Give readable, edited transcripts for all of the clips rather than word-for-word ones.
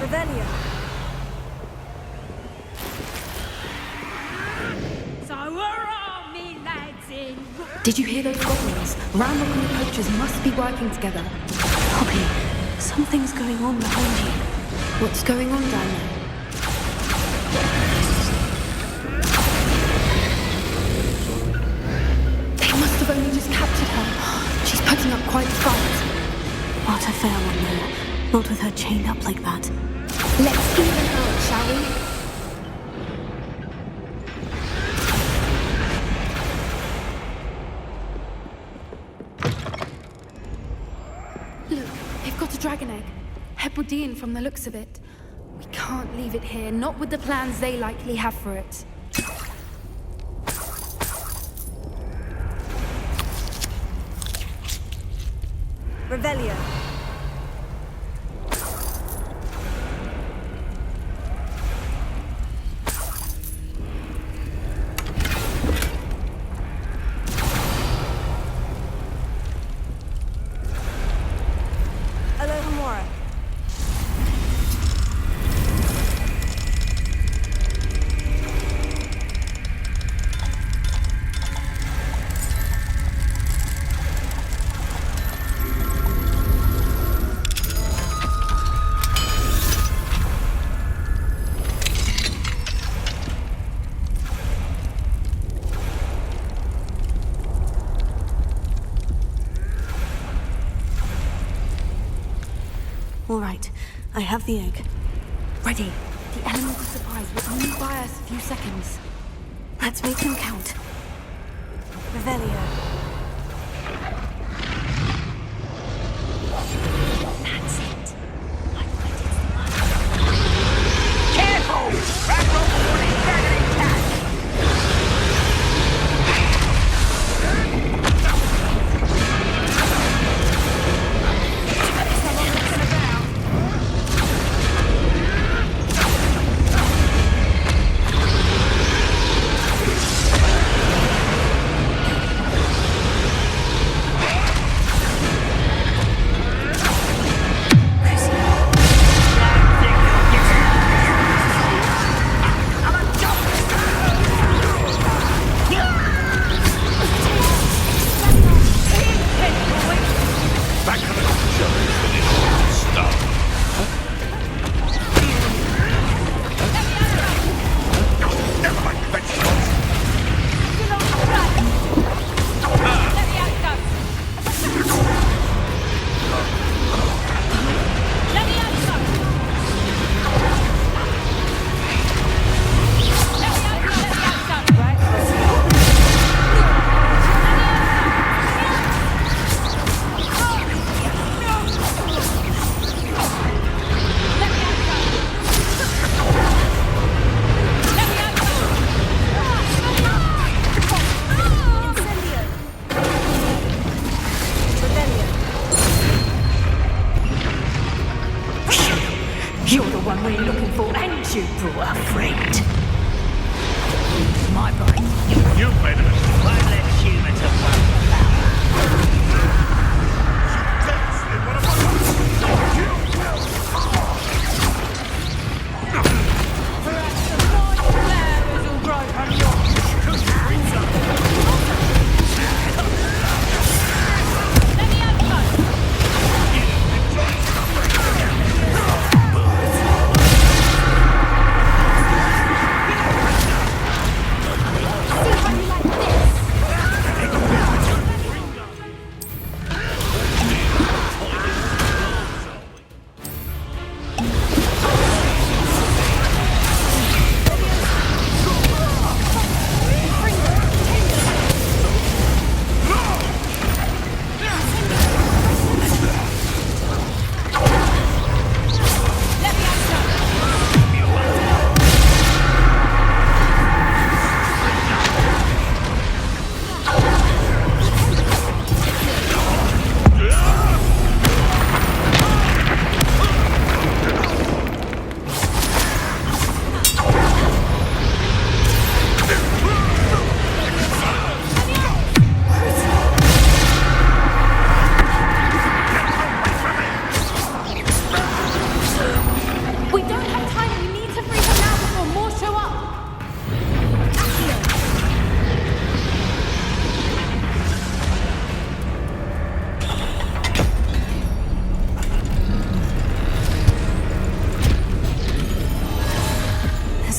Revelio. So we're all me lads in. Did you hear those goblins? Ramrock and the poachers must be working together. Poppy, something's going on behind you. What's going on down there? They must have only just captured her. She's putting up quite a fight. What a fair one, though. Not with her chained up like that. Let's even her out, shall we? Look, they've got a dragon egg. Hebridean from the looks of it. We can't leave it here, not with the plans they likely have for it. Revelio. Alohomora. All right, I have the egg. Ready. The element of surprise will only buy us a few seconds. Let's make them count. Revelio. That's it. I bet it's the one. Careful! Ramrock will be dragon attack! You're the one we're looking for, and you brought a friend. My brain. You made it. Won't let humans have one power. Perhaps the fine flowers will grow from your... Let me have fun. See how you like this.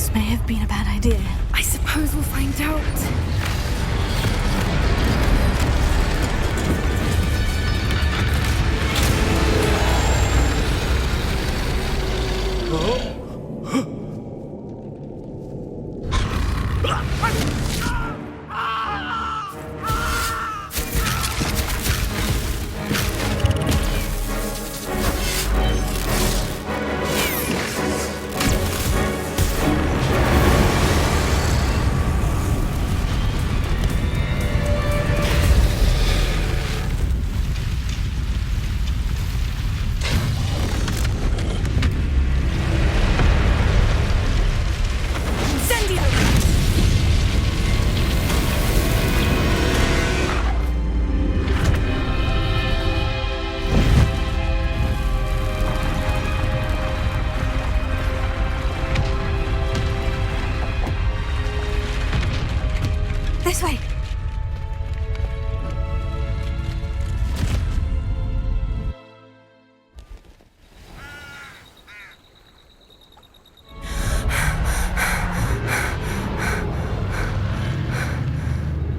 This may have been a bad idea. I suppose we'll find out. This way.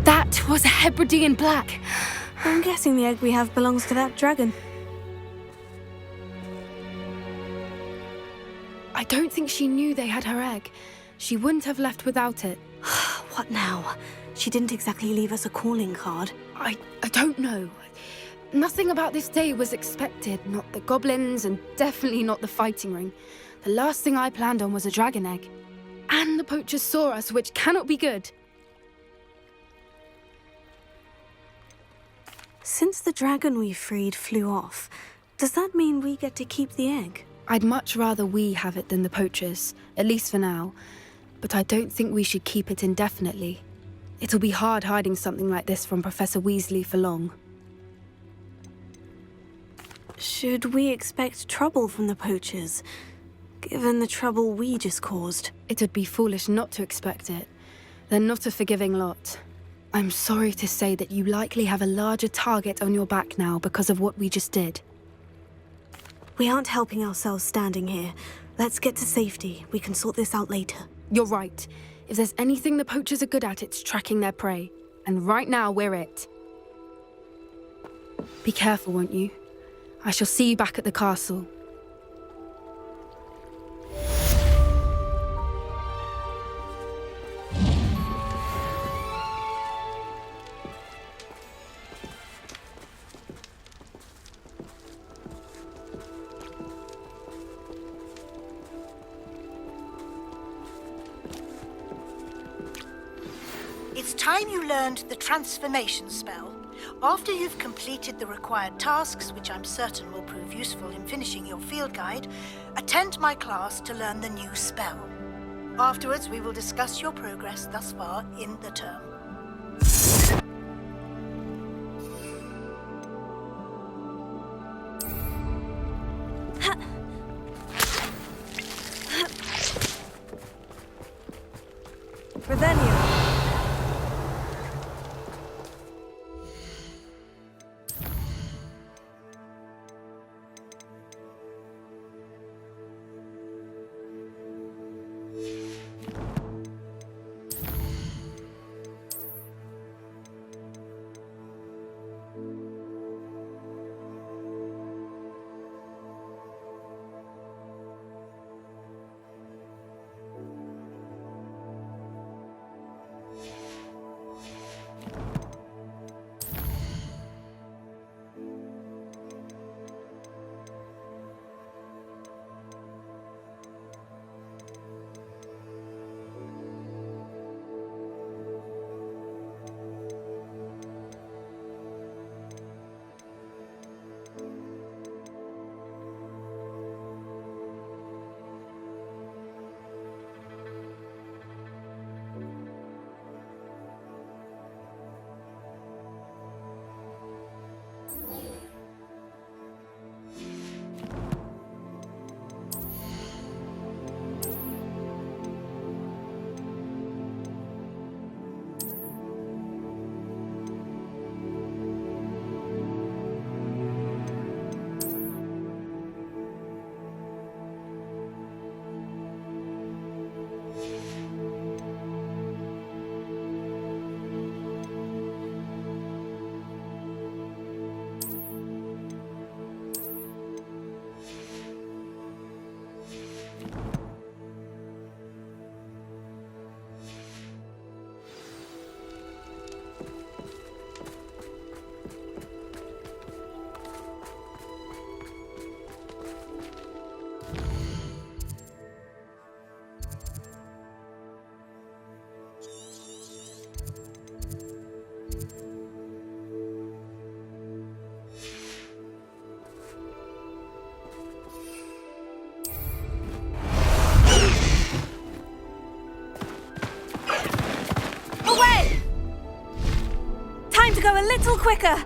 That was a Hebridean black. I'm guessing the egg we have belongs to that dragon. I don't think she knew they had her egg. She wouldn't have left without it. What now? She didn't exactly leave us a calling card. I don't know. Nothing about this day was expected. Not the goblins, and definitely not the fighting ring. The last thing I planned on was a dragon egg. And the poachers saw us, which cannot be good. Since the dragon we freed flew off, does that mean we get to keep the egg? I'd much rather we have it than the poachers, at least for now. But I don't think we should keep it indefinitely. It'll be hard hiding something like this from Professor Weasley for long. Should we expect trouble from the poachers, given the trouble we just caused? It'd be foolish not to expect it. They're not a forgiving lot. I'm sorry to say that you likely have a larger target on your back now because of what we just did. We aren't helping ourselves standing here. Let's get to safety. We can sort this out later. You're right. If there's anything the poachers are good at, it's tracking their prey. And right now, we're it. Be careful, won't you? I shall see you back at the castle. It's time you learned the transformation spell. After you've completed the required tasks, which I'm certain will prove useful in finishing your field guide, attend my class to learn the new spell. Afterwards, we will discuss your progress thus far in the term. Revelio. way! Time to go a little quicker.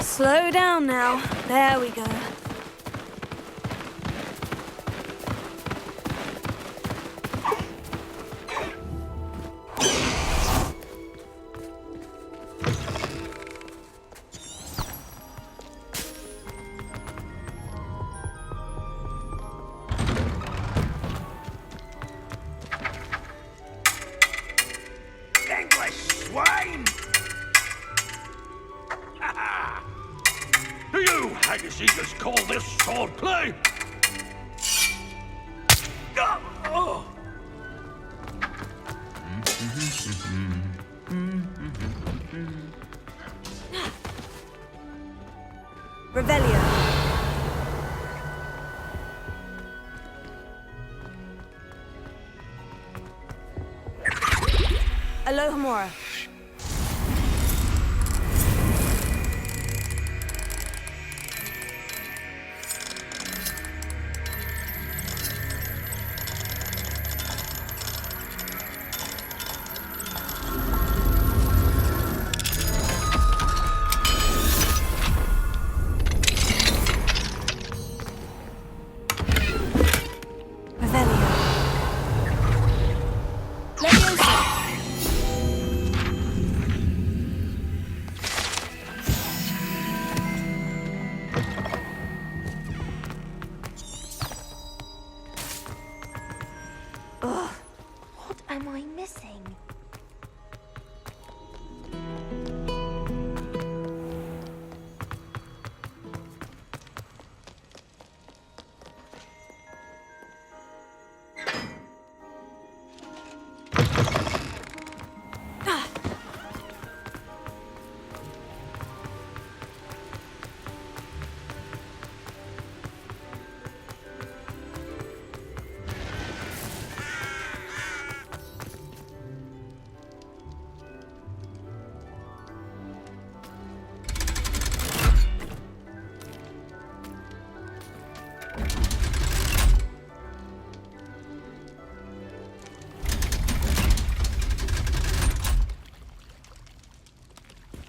Slow down now. There we go. English swine! Do you haggis-eaters call this swordplay? Oh. Revelio. Alohomora. What am I missing?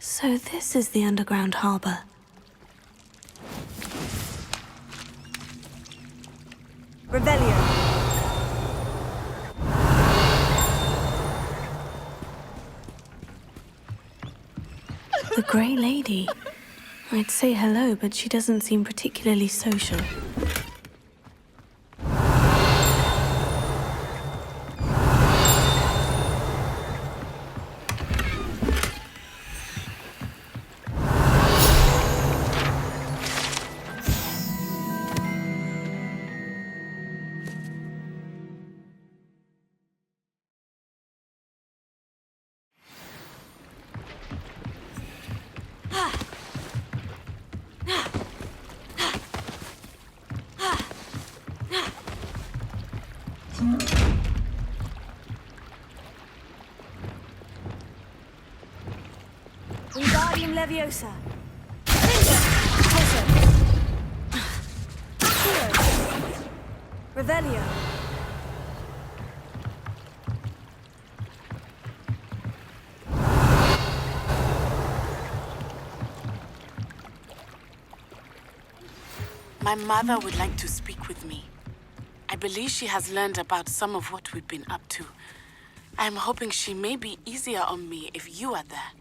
So this is the underground harbor. Revelio. The Grey Lady. I'd say hello, but she doesn't seem particularly social. Wingardium Leviosa. Revelio. My mother would like to speak with me. I believe she has learned about some of what we've been up to. I'm hoping she may be easier on me if you are there.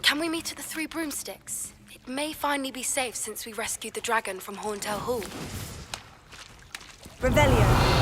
Can we meet at the Three Broomsticks? It may finally be safe since we rescued the dragon from Horntail Hall. Revelio.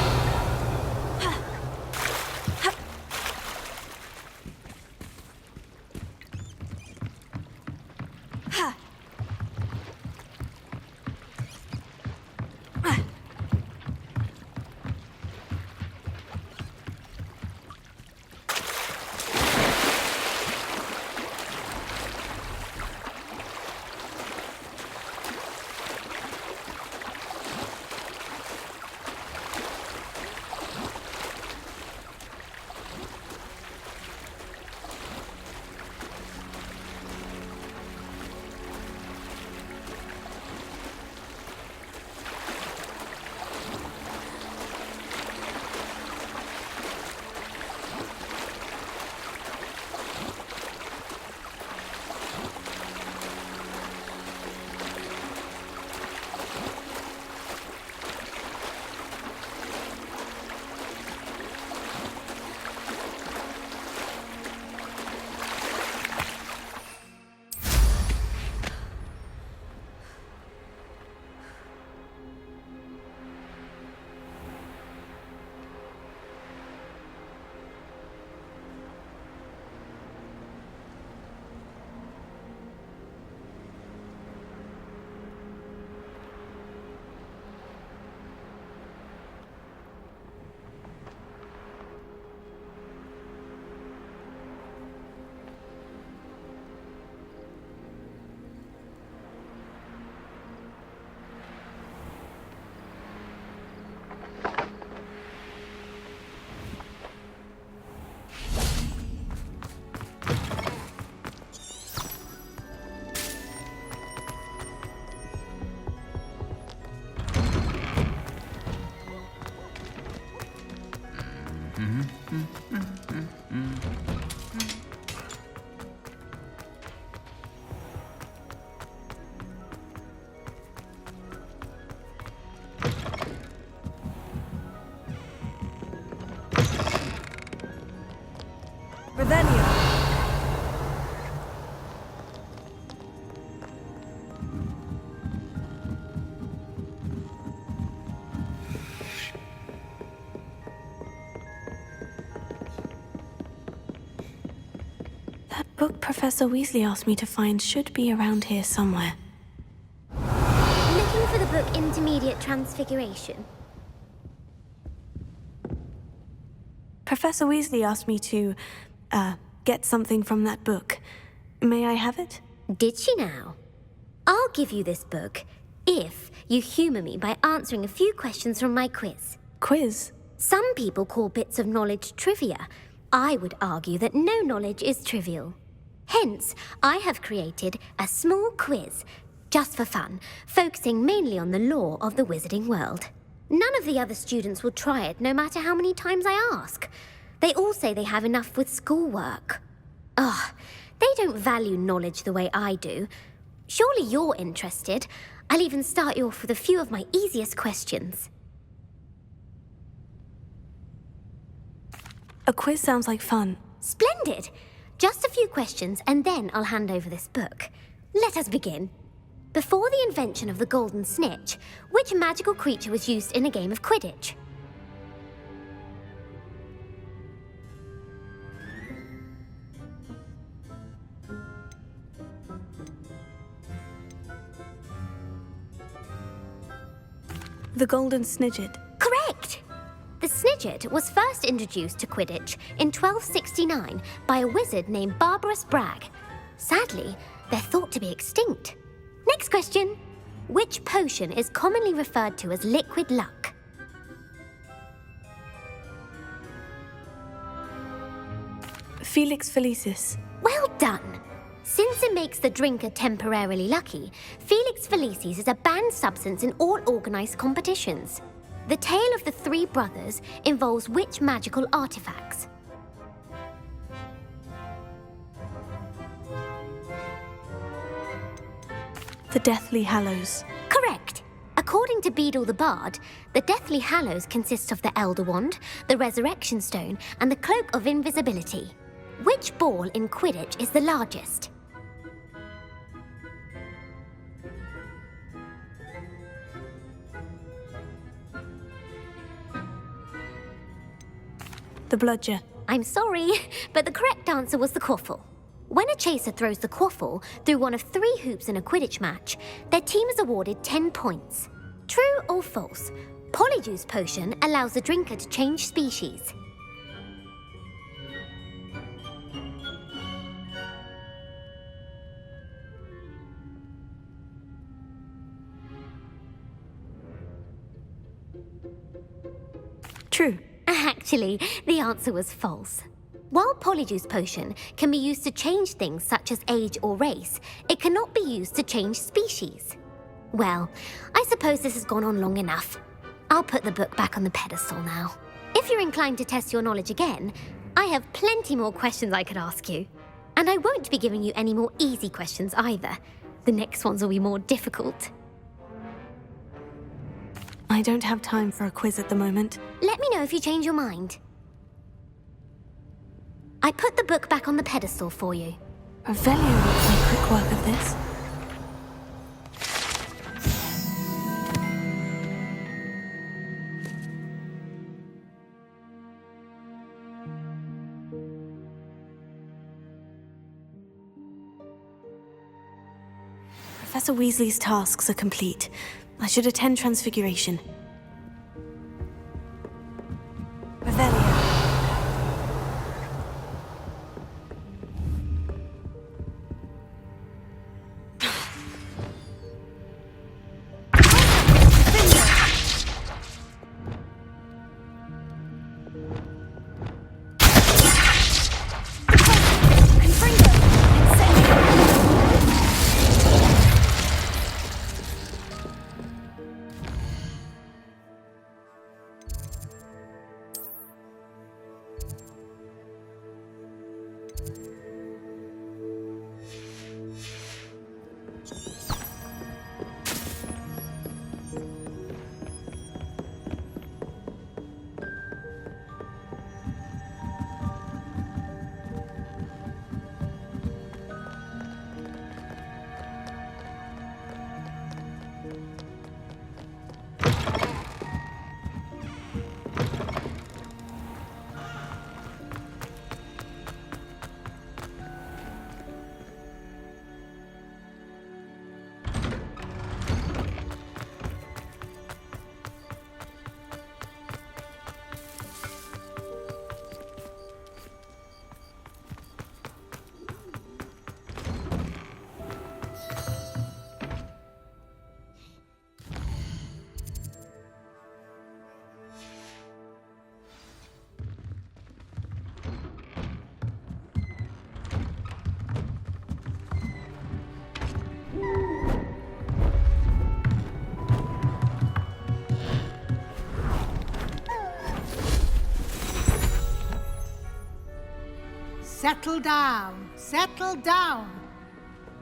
Revelio. That book Professor Weasley asked me to find should be around here somewhere. Looking for the book Intermediate Transfiguration. Professor Weasley asked me to, get something from that book. May I have it? Did she now? I'll give you this book if you humour me by answering a few questions from my quiz. Quiz? Some people call bits of knowledge trivia. I would argue that no knowledge is trivial. Hence, I have created a small quiz, just for fun, focusing mainly on the lore of the wizarding world. None of the other students will try it, no matter how many times I ask. They all say they have enough with schoolwork. Ugh, they don't value knowledge the way I do. Surely you're interested. I'll even start you off with a few of my easiest questions. A quiz sounds like fun. Splendid! Just a few questions, and then I'll hand over this book. Let us begin. Before the invention of the golden snitch, which magical creature was used in a game of Quidditch? The Golden Snidget. Correct! The Snidget was first introduced to Quidditch in 1269 by a wizard named Barbarous Bragg. Sadly, they're thought to be extinct. Next question. Which potion is commonly referred to as liquid luck? Felix Felicis. Well done! Since it makes the drinker temporarily lucky, Felix Felicis is a banned substance in all organised competitions. The tale of the three brothers involves which magical artifacts? The Deathly Hallows. Correct. According to Beadle the Bard, the Deathly Hallows consist of the Elder Wand, the Resurrection Stone, and the Cloak of Invisibility. Which ball in Quidditch is the largest? The Bludger. I'm sorry, but the correct answer was the Quaffle. When a chaser throws the Quaffle through one of 3 hoops in a Quidditch match, their team is awarded 10 points. True or false? Polyjuice Potion allows the drinker to change species. True. Actually, the answer was false. While Polyjuice Potion can be used to change things such as age or race, it cannot be used to change species. Well, I suppose this has gone on long enough. I'll put the book back on the pedestal now. If you're inclined to test your knowledge again, I have plenty more questions I could ask you. And I won't be giving you any more easy questions either. The next ones will be more difficult. I don't have time for a quiz at the moment. Let me know if you change your mind. I put the book back on the pedestal for you. Revelio will make quick work of this. Professor Weasley's tasks are complete. I should attend Transfiguration. Revelio. Settle down, settle down.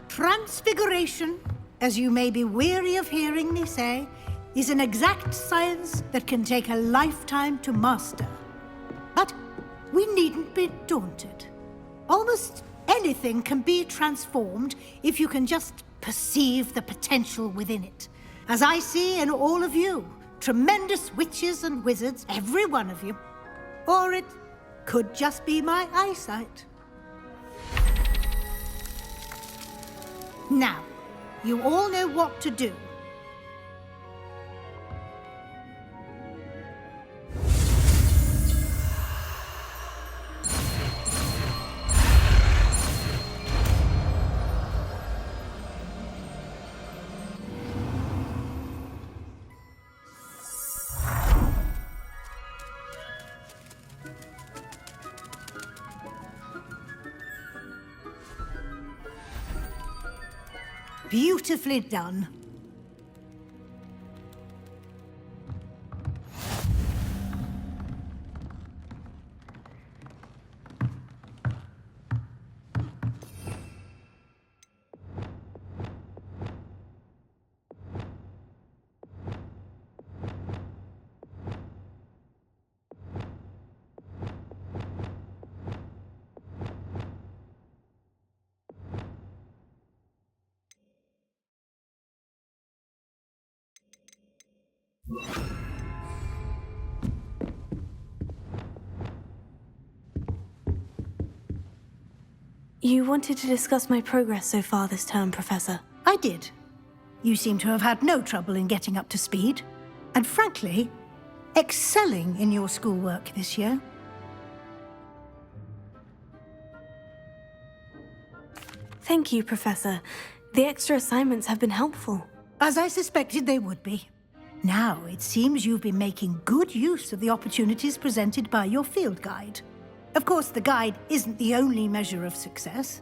Transfiguration, as you may be weary of hearing me say, is an exact science that can take a lifetime to master. But we needn't be daunted. Almost anything can be transformed if you can just perceive the potential within it. As I see in all of you, tremendous witches and wizards, every one of you. Or it could just be my eyesight. Now, you all know what to do. Beautifully done. You wanted to discuss my progress so far this term, Professor. I did. You seem to have had no trouble in getting up to speed, and frankly, excelling in your schoolwork this year. Thank you, Professor. The extra assignments have been helpful. As I suspected they would be. Now, it seems you've been making good use of the opportunities presented by your field guide. Of course, the guide isn't the only measure of success.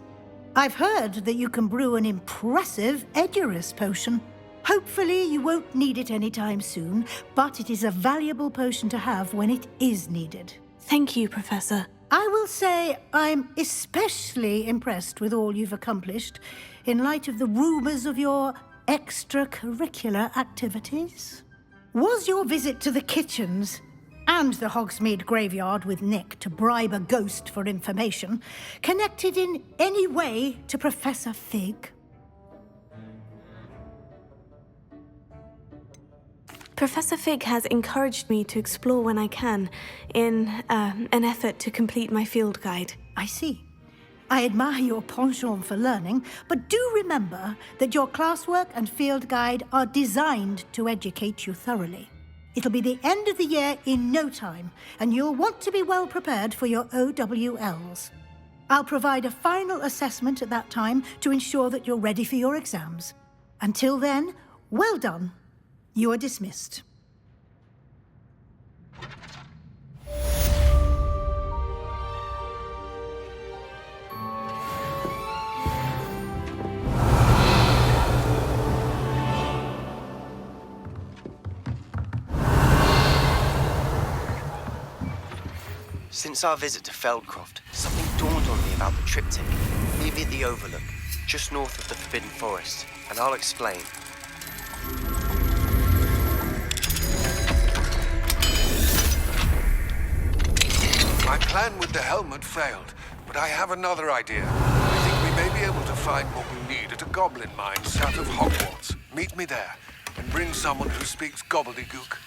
I've heard that you can brew an impressive Edurus potion. Hopefully, you won't need it anytime soon, but it is a valuable potion to have when it is needed. Thank you, Professor. I will say I'm especially impressed with all you've accomplished in light of the rumors of your extracurricular activities. Was your visit to the kitchens and the Hogsmeade graveyard with Nick to bribe a ghost for information connected in any way to Professor Fig? Professor Fig has encouraged me to explore when I can, in an effort to complete my field guide. I see. I admire your penchant for learning, but do remember that your classwork and field guide are designed to educate you thoroughly. It'll be the end of the year in no time, and you'll want to be well prepared for your OWLs. I'll provide a final assessment at that time to ensure that you're ready for your exams. Until then, well done. You are dismissed. Since our visit to Feldcroft, something dawned on me about the triptych. Meet me at the Overlook, just north of the Forbidden Forest, and I'll explain. My plan with the helmet failed, but I have another idea. I think we may be able to find what we need at a goblin mine south of Hogwarts. Meet me there, and bring someone who speaks gobbledygook.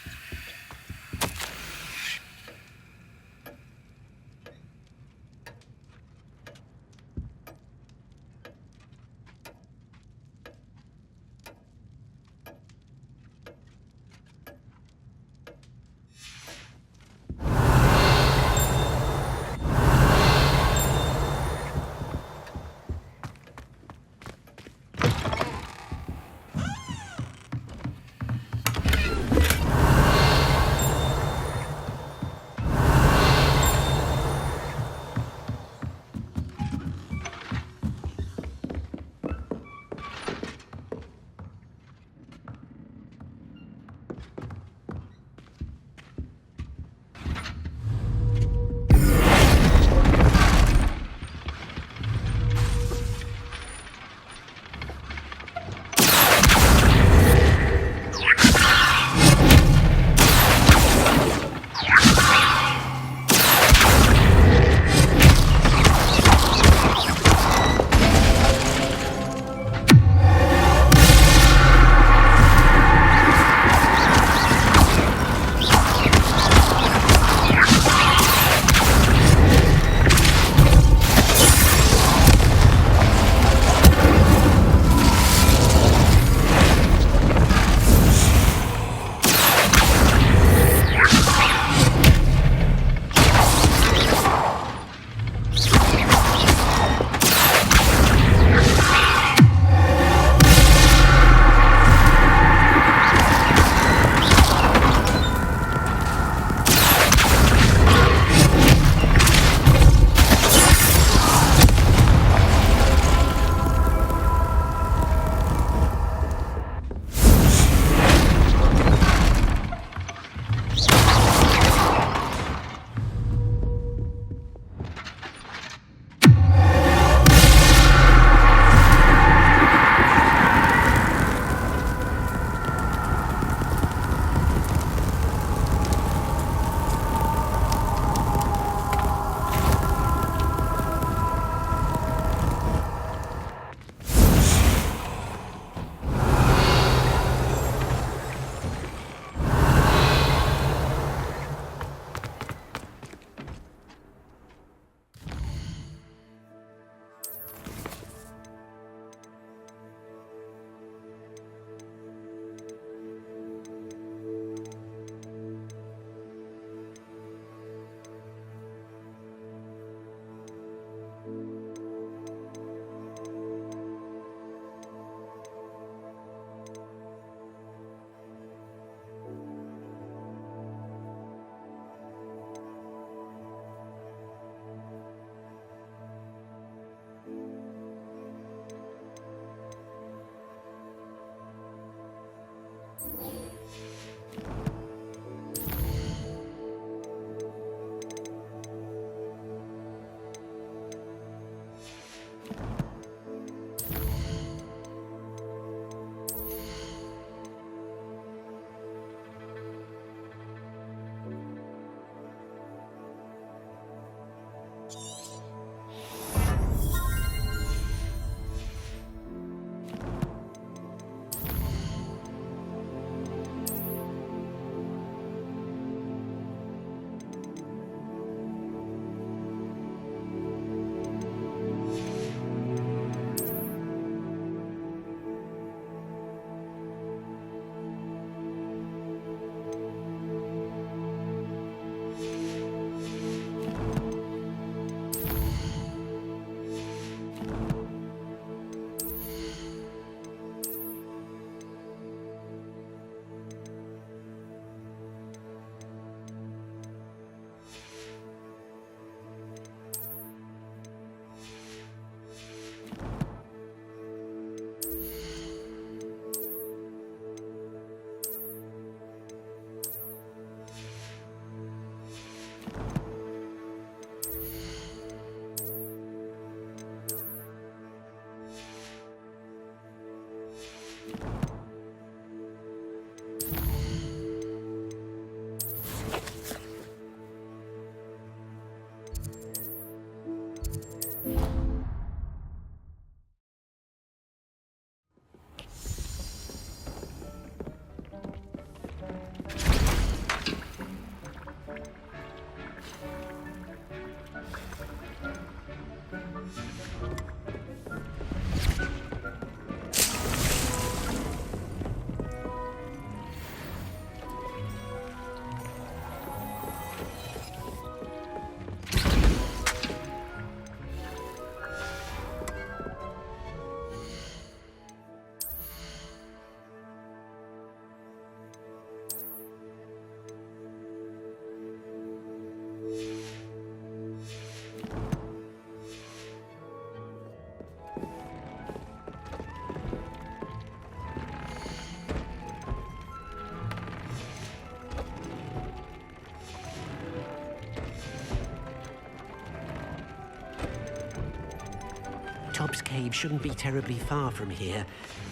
Tobbs Cave shouldn't be terribly far from here.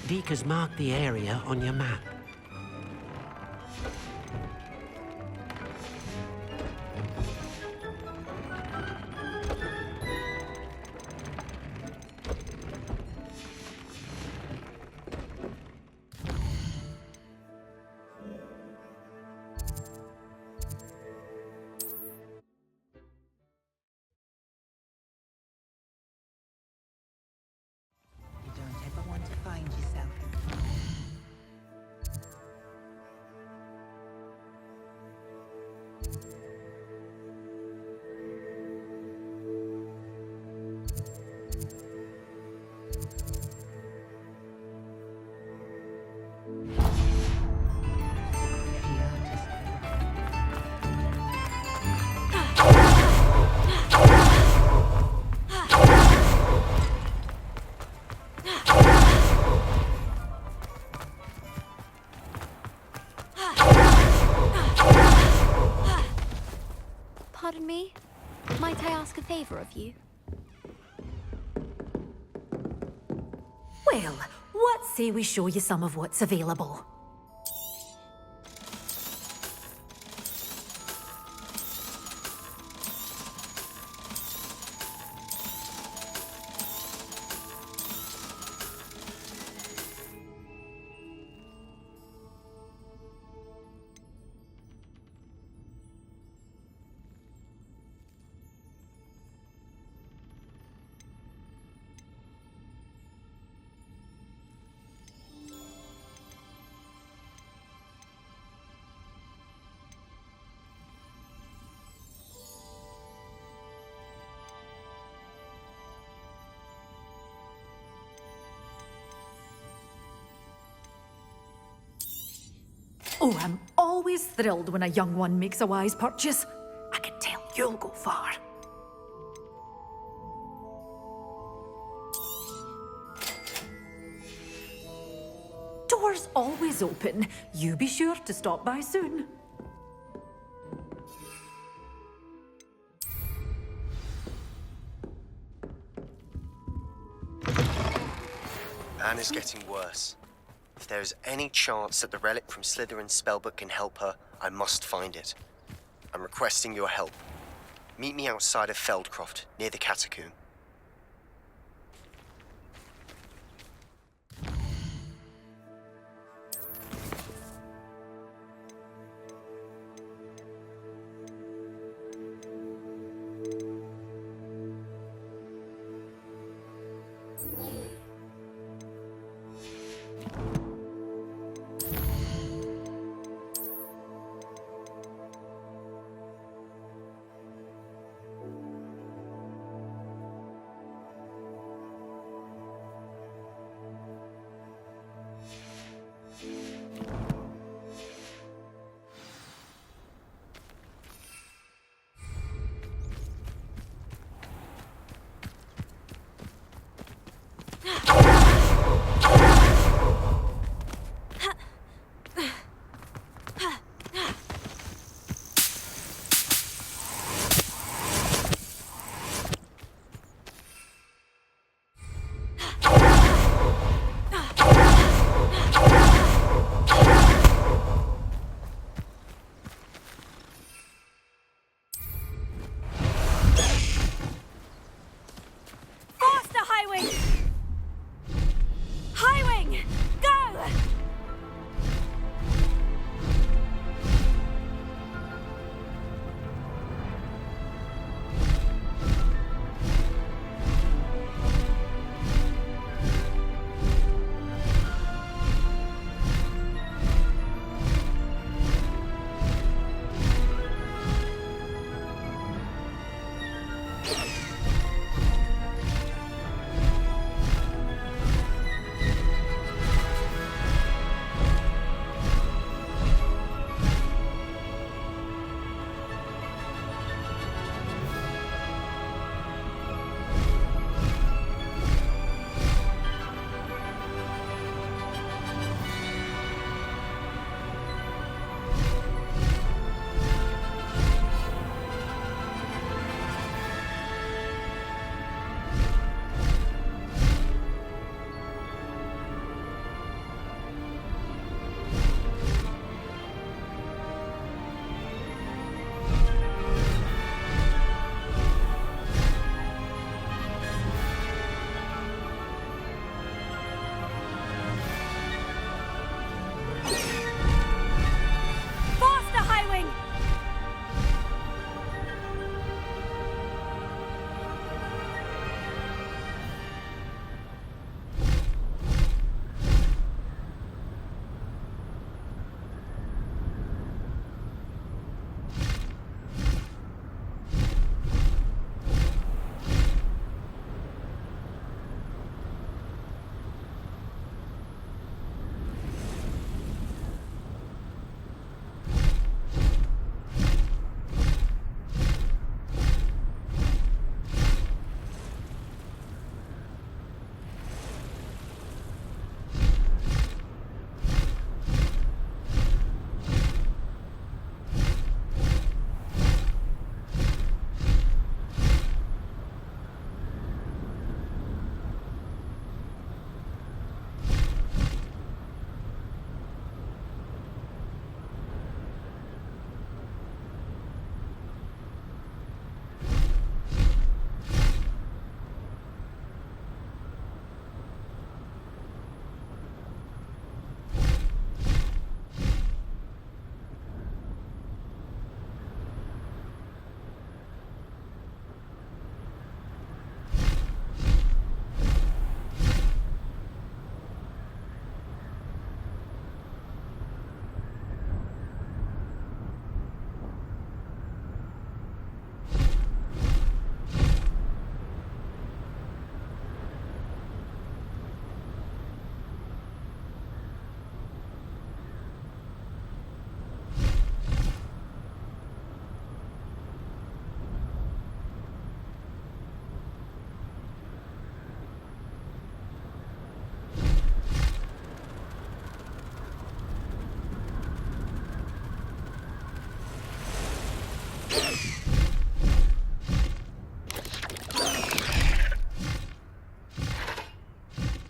Deke has marked the area on your map. Pardon me? Might I ask a favor of you? Well, what say we show you some of what's available? Oh, I'm always thrilled when a young one makes a wise purchase. I can tell you'll go far. door's always open. You be sure to stop by soon. Anna's getting worse. If there is any chance that the relic from Slytherin's spellbook can help her, I must find it. I'm requesting your help. Meet me outside of Feldcroft, near the catacomb.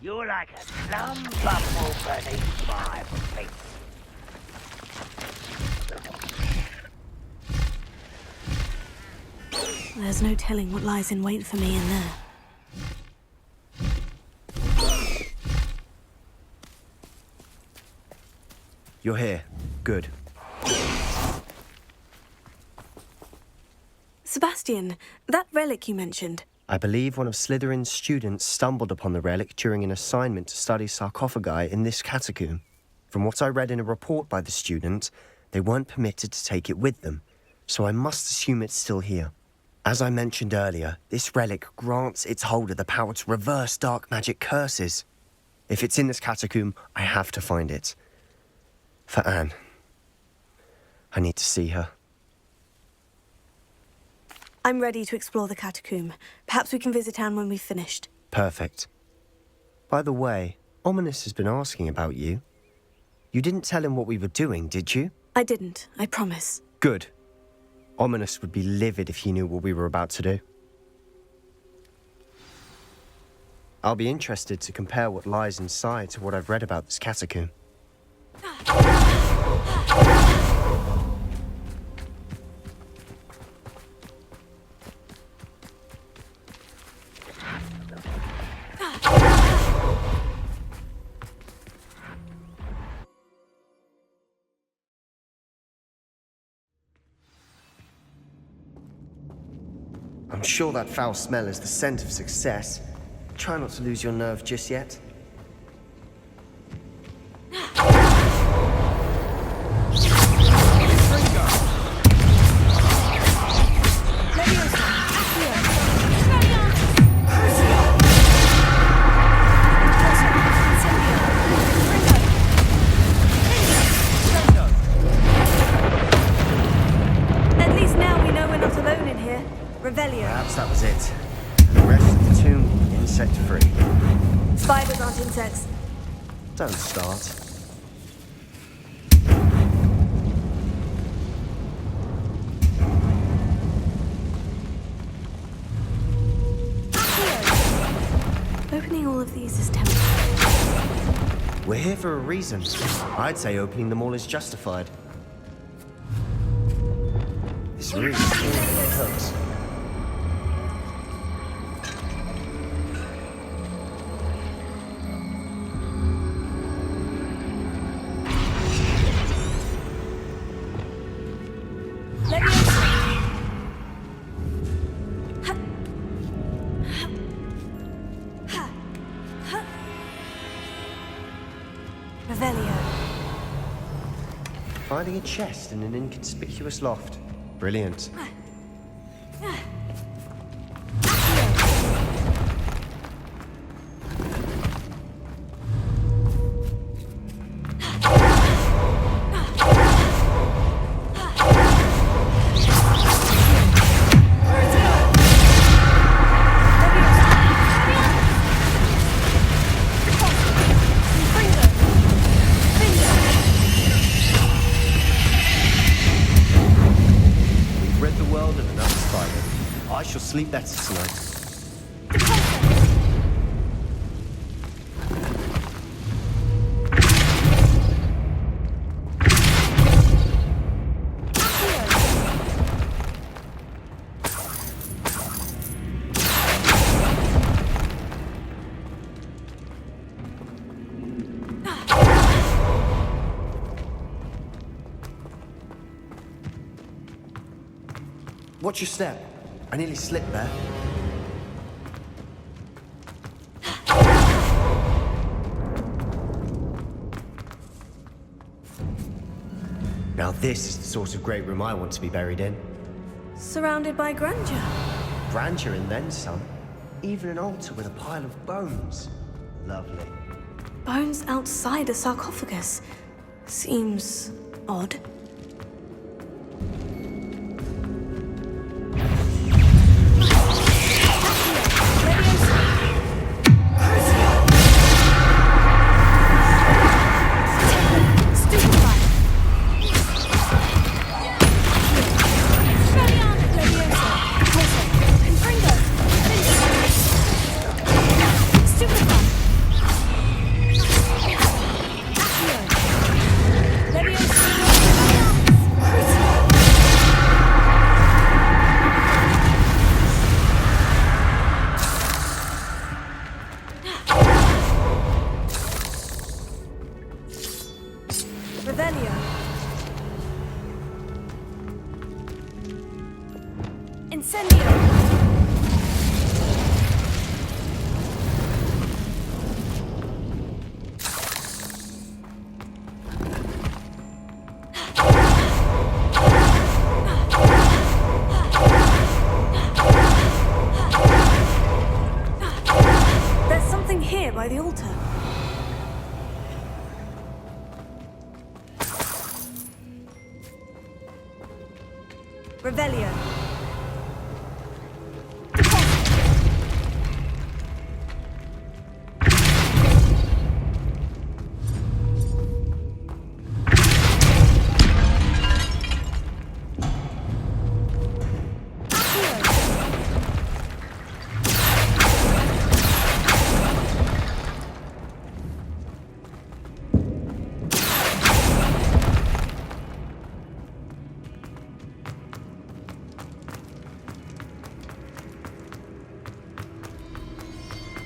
You're like a plum bumble beneath my feet. There's no telling what lies in wait for me in there. You're here. Good. Sebastian, that relic you mentioned. I believe one of Slytherin's students stumbled upon the relic during an assignment to study sarcophagi in this catacomb. From what I read in a report by the student, they weren't permitted to take it with them, so I must assume it's still here. As I mentioned earlier, this relic grants its holder the power to reverse dark magic curses. If it's in this catacomb, I have to find it. For Anne. I need to see her. I'm ready to explore the catacomb. Perhaps we can visit Anne when we've finished. Perfect. By the way, Ominous has been asking about you. You didn't tell him what we were doing, did you? I didn't, I promise. Good. Ominous would be livid if he knew what we were about to do. I'll be interested to compare what lies inside to what I've read about this catacomb. I'm sure that foul smell is the scent of success. Try not to lose your nerve just yet. At least now we know we're not alone in here. Revelio. Perhaps that was it. And the rest of the tomb, insect-free. Spiders aren't insects. Don't start. Opening all of these is tempting. We're here for a reason. I'd say opening them all is justified. This really hurts. Revelio. Finding a chest in an inconspicuous loft. Brilliant. I shall sleep better tonight. Watch your step. I nearly slipped there. Now this is the sort of great room I want to be buried in. Surrounded by grandeur. Grandeur and then some. Even an altar with a pile of bones. Lovely. Bones outside a sarcophagus. Seems odd. by the altar. Revelio.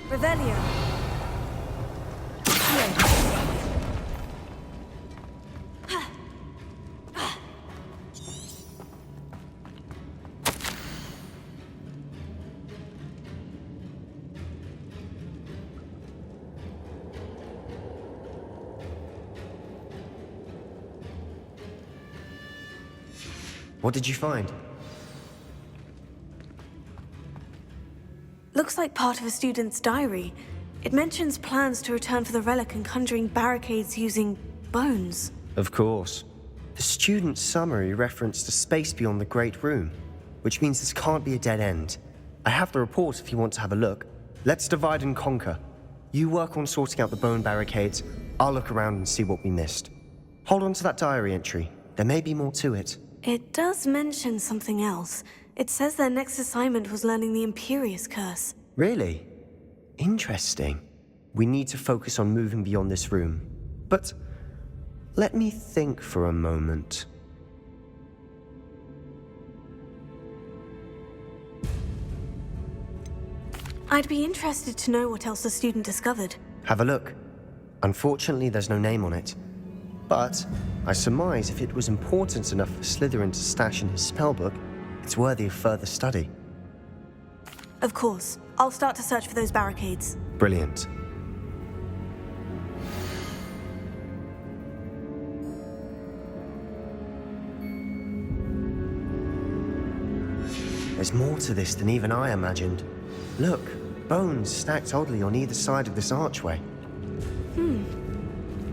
Revelio. What did you find? Looks like part of a student's diary. It mentions plans to return for the relic and conjuring barricades using bones. Of course. The student's summary referenced a space beyond the Great Room, which means this can't be a dead end. I have the report if you want to have a look. Let's divide and conquer. You work on sorting out the bone barricades. I'll look around and see what we missed. Hold on to that diary entry. There may be more to it. It does mention something else. It says their next assignment was learning the Imperious Curse. Really? Interesting. We need to focus on moving beyond this room. But let me think for a moment. I'd be interested to know what else the student discovered. Have a look. Unfortunately, there's no name on it. But I surmise if it was important enough for Slytherin to stash in his spellbook, it's worthy of further study. Of course. I'll start to search for those barricades. Brilliant. There's more to this than even I imagined. Look, bones stacked oddly on either side of this archway.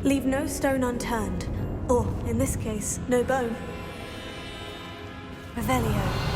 Leave no stone unturned. Or, in this case, no bone. Revelio.